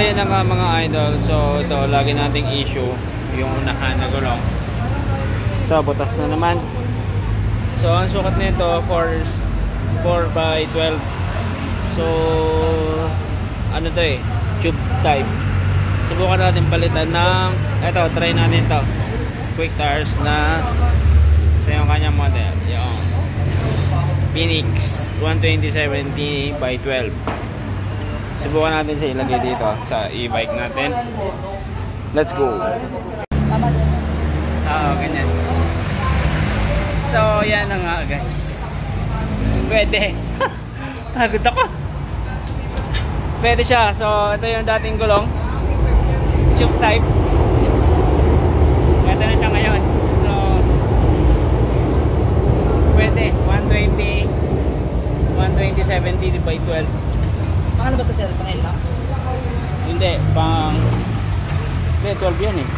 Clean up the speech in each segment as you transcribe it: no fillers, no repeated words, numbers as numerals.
Ayan na nga mga idol. So ito, lagi nating issue yung unahan na gulong. Ito, butas na naman. So ang sukat nito 4x12. So ano to eh, tube type. Subukan natin palitan ng ito, try natin to. Quick tires na ito yung kanyang model, yung Phoenix 120/70/12. Subukan natin siya ilagay dito sa e-bike natin. Let's go. Ganyan. So yan na nga guys. Pwede. Pagod ako. Pwede siya. So ito yung dating gulong, tube type. Ito na siya ngayon. So pwede 120/70/12. Pang ano ba ito sir? Pang NMAX? Hindi, pang 12 yan eh.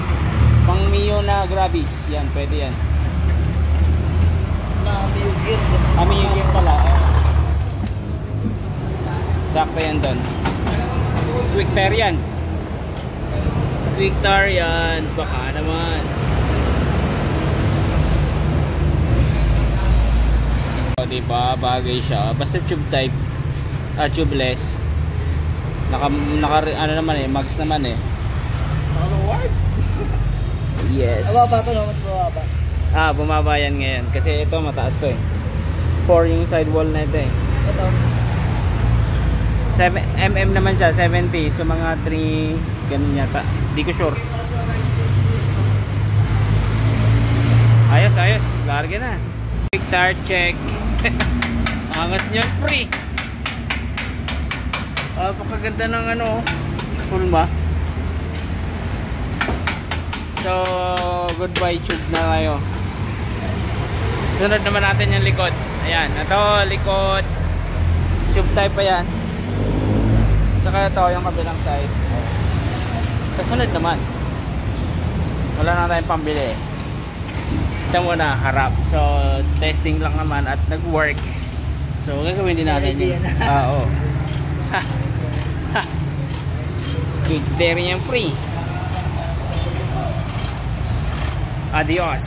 Pang Mio na Gravis. Yan, pwede yan. Mio gear. Mio gear pala. Sakto yan doon. Quick tire yan. Quick tire yan. Baka naman. O diba, bagay siya. Basta tube type. Tubeless. Ano naman eh, mags naman eh. Yes. Bumaba to, no? Mas bumaba. Bumaba yan ngayon. Kasi ito mataas to eh. 4 yung sidewall na ito eh. Ito. 7mm naman siya, 70. So mga 3, ganun yata. Di ko sure. Ayos. Larga na. Quick tire check. Angas nyo, free. Pakaganda ng ano, pulma. So, goodbye tube na tayo. Sunod naman natin yung likod. Ayan, ito likod. Tube type pa yan. Saka ito yung kabilang side. Kasunod naman. Wala na tayong pambili. Ito muna, harap. So, testing lang naman at nag-work. So, gagawin din natin yun. Oo. Quick tire yung free. Adios.